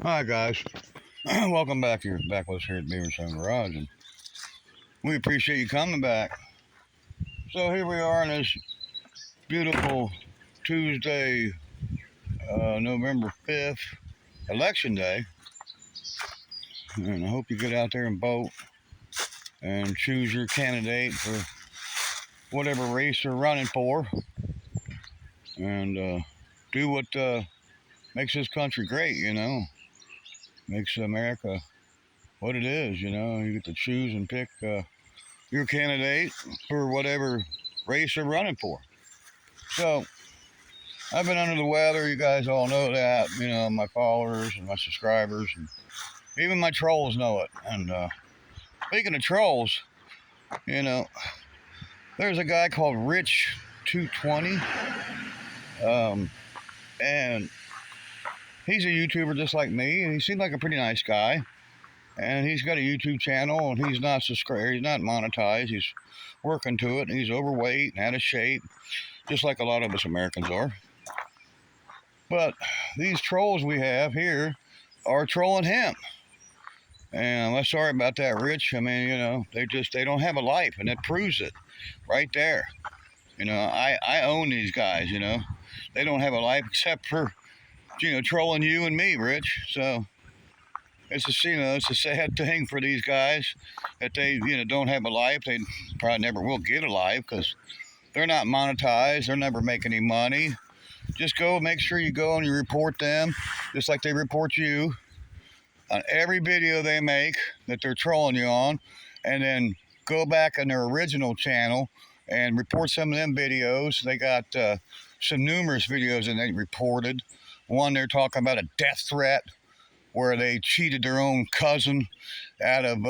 Hi guys, welcome back. You're back with us here at Beaver Sun Garage, and we appreciate you coming back. So here we are on this beautiful Tuesday, November 5th, Election Day, and I hope you get out there and vote and choose your candidate for whatever race you're running for, and do what makes this country great. Makes America what it is. You get to choose and pick your candidate for whatever race you're running for. So I've been under the weather. You guys all know that. My followers and my subscribers, and even my trolls know it. And speaking of trolls, you know, there's a guy called Rich 220, and he's a YouTuber just like me, and he seemed like a pretty nice guy. And he's got a YouTube channel, and he's not subscribed. He's not monetized. He's working to it, and he's overweight and out of shape, just like a lot of us Americans are. But these trolls we have here are trolling him. And I'm sorry about that, Rich. I mean, they don't have a life, and it proves it right there. I own these guys, They don't have a life except for, trolling you and me, Rich. So it's a sad thing for these guys that they, don't have a life. They probably never will get a life because they're not monetized. They're never making any money. Just make sure you go and you report them, just like they report you on every video they make that they're trolling you on, and then go back on their original channel and report some of them videos. They got some numerous videos that they reported. One, they're talking about a death threat where they cheated their own cousin out of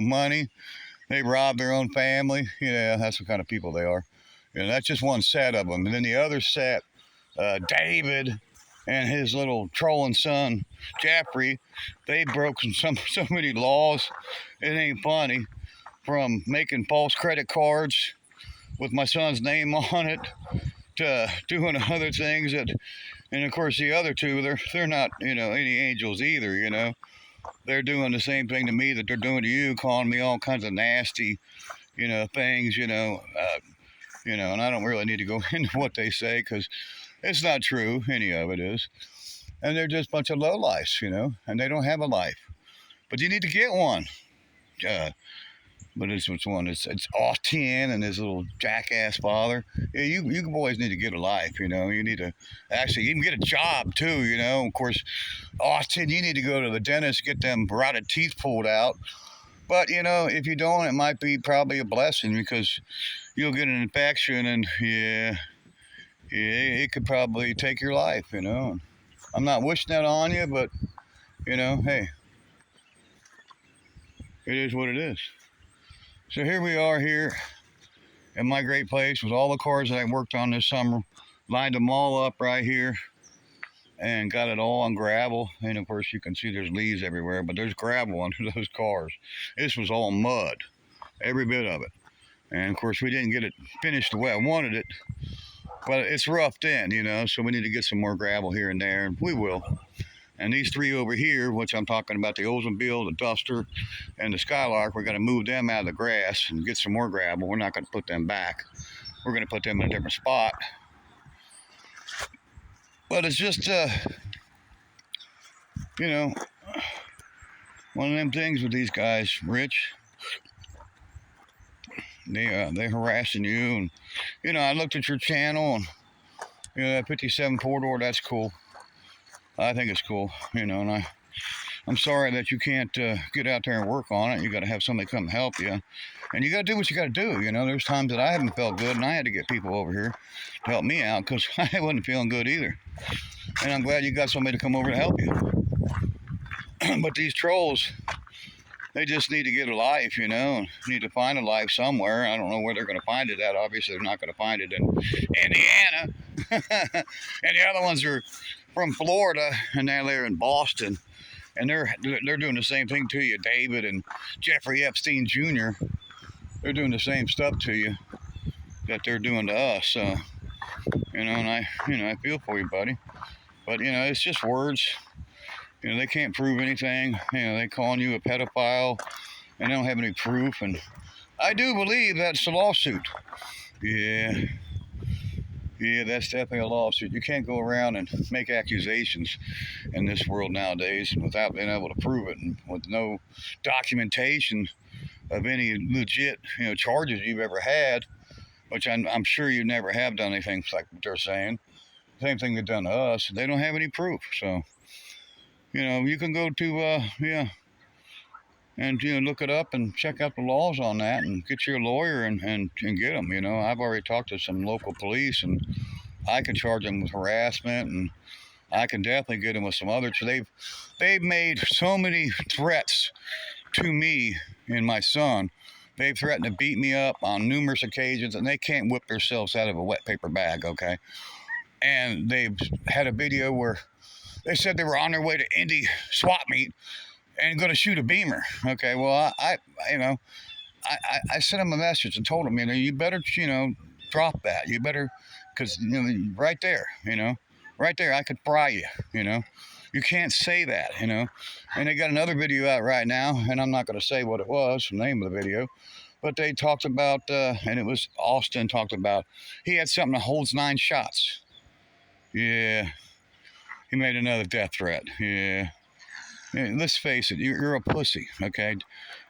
money. They robbed their own family. That's what kind of people they are. That's just one set of them. And then the other set, David and his little trolling son, Jeffrey, they broke so many laws. It ain't funny. From making false credit cards with my son's name on it to doing other things and of course the other two, they're not, any angels either, They're doing the same thing to me that they're doing to you, calling me all kinds of nasty, things, and I don't really need to go into what they say because it's not true. Any of it is. And they're just a bunch of lowlifes, and they don't have a life. But you need to get one. But it's which one? It's Austin and his little jackass father. Yeah, you boys need to get a life, You need to actually even get a job too, Of course, Austin, you need to go to the dentist, get them rotted teeth pulled out. But if you don't, it might be probably a blessing because you'll get an infection, and it could probably take your life. I'm not wishing that on you, but hey, it is what it is. So here we are here at my great place with all the cars that I worked on this summer. Lined them all up right here and got it all on gravel. And of course you can see there's leaves everywhere, but there's gravel under those cars. This was all mud, every bit of it. And of course we didn't get it finished the way I wanted it, but it's roughed in, so we need to get some more gravel here and there, and we will. And these three over here, which I'm talking about, the Oldsmobile, the Duster, and the Skylark, we're going to move them out of the grass and get some more gravel. We're not going to put them back. We're going to put them in a different spot. But it's just, one of them things with these guys, Rich. They harassing you. And, I looked at your channel, and, that 57 four-door, that's cool. I think it's cool, and I'm sorry that you can't get out there and work on it. You got to have somebody come help you, and you got to do what you got to do. There's times that I haven't felt good, and I had to get people over here to help me out because I wasn't feeling good either. And I'm glad you got somebody to come over to help you. But these trolls, they just need to get a life, need to find a life somewhere. I don't know where they're going to find it at. Obviously, they're not going to find it in Indiana. And the other ones are from Florida, and now they're in Boston, and they're doing the same thing to you, David and Jeffrey Epstein Jr. They're doing the same stuff to you that they're doing to us. And I feel for you, buddy. But it's just words. You know, they can't prove anything. You know, they calling you a pedophile and they don't have any proof. And I do believe that's a lawsuit. Yeah, yeah, that's definitely a lawsuit. You can't go around and make accusations in this world nowadays without being able to prove it and with no documentation of any legit, charges you've ever had, which I'm sure you never have done anything like what they're saying. Same thing they've done to us. They don't have any proof. So, you can go to, and look it up and check out the laws on that and get your lawyer and get them. I've already talked to some local police and I can charge them with harassment and I can definitely get them with some others. So they've made so many threats to me and my son. They've threatened to beat me up on numerous occasions, and they can't whip themselves out of a wet paper bag, okay? And they've had a video where they said they were on their way to Indy swap meet and going to shoot a Beamer. Okay, well, I sent them a message and told them, you better, drop that. You better, because, right there, I could fry you, You can't say that, And they got another video out right now, and I'm not going to say what it was, the name of the video, but they talked about, and it was Austin talked about, he had something that holds 9 shots. Yeah. He made another death threat. Yeah. Let's face it, you're a pussy, okay?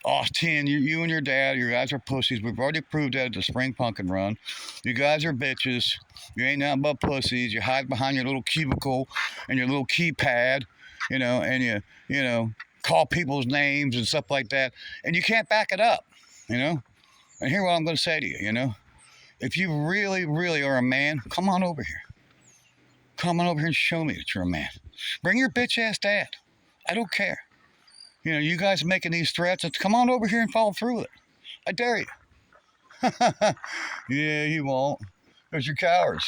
Austin, you and your dad, you guys are pussies. We've already proved that at the Spring Pumpkin Run. You guys are bitches. You ain't nothing but pussies. You hide behind your little cubicle and your little keypad, and you call people's names and stuff like that, and you can't back it up, And here's what I'm going to say to you, If you really, really are a man, come on over here. Come on over here and show me that you're a man. Bring your bitch-ass dad. I don't care. You guys making these threats, come on over here and follow through with it. I dare you. Yeah, you won't. Because you're cowards.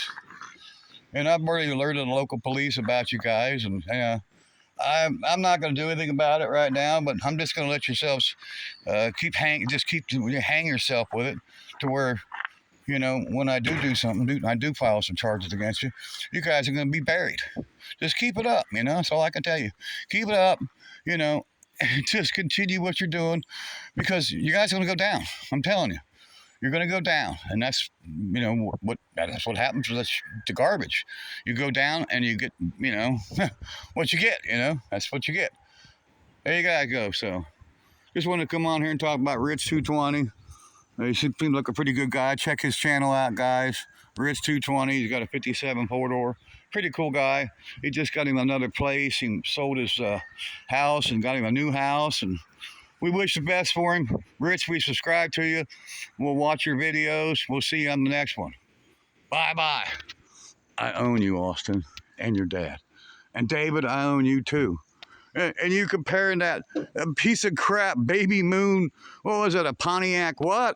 And I've already alerted the local police about you guys. And I'm not going to do anything about it right now, but I'm just going to let yourselves hang yourself with it to where, when I do something, I do file some charges against you, you guys are going to be buried. Just keep it up, that's all I can tell you. Keep it up, and just continue what you're doing because you guys are going to go down. I'm telling you. You're going to go down, and that's, that's what happens with the garbage. You go down and you get, what you get, that's what you get. There you gotta go. So just want to come on here and talk about Rich 220. He seems like a pretty good guy. Check his channel out, guys. Rich 220. He's got a 57 4-door. Pretty cool guy. He just got him another place. He sold his house and got him a new house. And we wish the best for him. Rich, we subscribe to you. We'll watch your videos. We'll see you on the next one. Bye-bye. I own you, Austin, and your dad. And David, I own you too. And you comparing that piece of crap baby moon, what was it, a Pontiac what?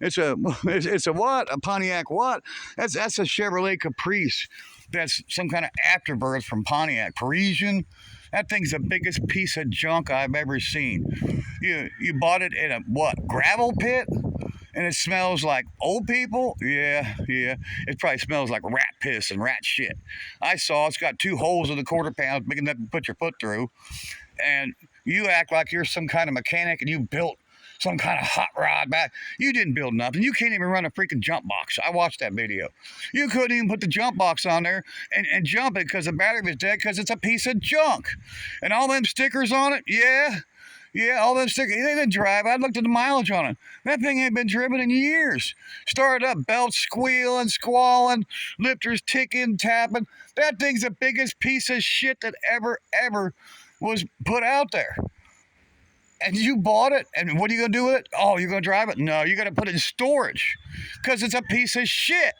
It's a what? A Pontiac what? That's a Chevrolet Caprice. That's some kind of afterbirth from Pontiac. Parisian. That thing's the biggest piece of junk I've ever seen. You bought it in a what? Gravel pit? And it smells like old people? Yeah. It probably smells like rat piss and rat shit. I saw it's got 2 holes in the quarter pound big enough to put your foot through. And you act like you're some kind of mechanic and you built some kind of hot rod back. You didn't build nothing. You can't even run a freaking jump box. I watched that video. You couldn't even put the jump box on there and jump it because the battery was dead because it's a piece of junk. And all them stickers on it, yeah, all them stickers. They didn't drive. I looked at the mileage on it. That thing ain't been driven in years. Started up, belts squealing, squalling, lifters ticking, tapping. That thing's the biggest piece of shit that ever was put out there. And you bought it, and what are you going to do with it? Oh, you're going to drive it? No, you got to put it in storage because it's a piece of shit.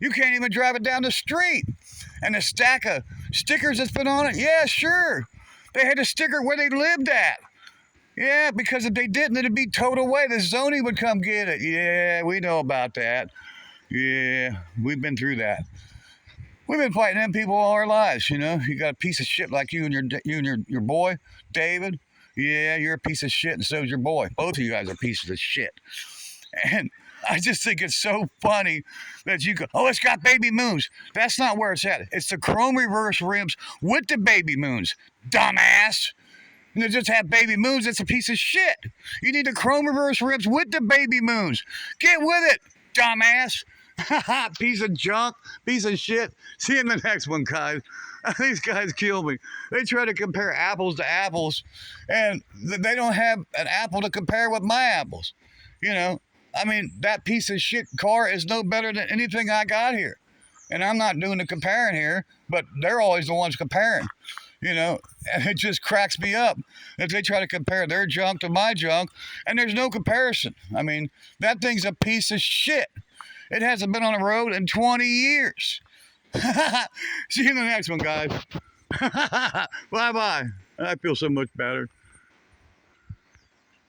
You can't even drive it down the street. And the stack of stickers that's been on it, yeah, sure. They had a sticker where they lived at. Yeah, because if they didn't, it'd be towed away. The zoning would come get it. Yeah, we know about that. Yeah, we've been through that. We've been fighting them people all our lives, You got a piece of shit like you and your boy, David. Yeah, you're a piece of shit, and so's your boy. Both of you guys are pieces of shit. And I just think it's so funny that you go, oh, it's got baby moons. That's not where it's at. It's the chrome reverse rims with the baby moons, dumbass. And they just have baby moons. It's a piece of shit. You need the chrome reverse rims with the baby moons. Get with it, dumbass. Piece of junk, piece of shit. See you in the next one, guys. These guys kill me. They try to compare apples to apples, and they don't have an apple to compare with my apples. You know, I mean, that piece of shit car is no better than anything I got here. And I'm not doing the comparing here, but they're always the ones comparing. You know, and it just cracks me up that they try to compare their junk to my junk, and there's no comparison. I mean, that thing's a piece of shit. It hasn't been on the road in 20 years. See you in the next one, guys. Bye-bye. I feel so much better.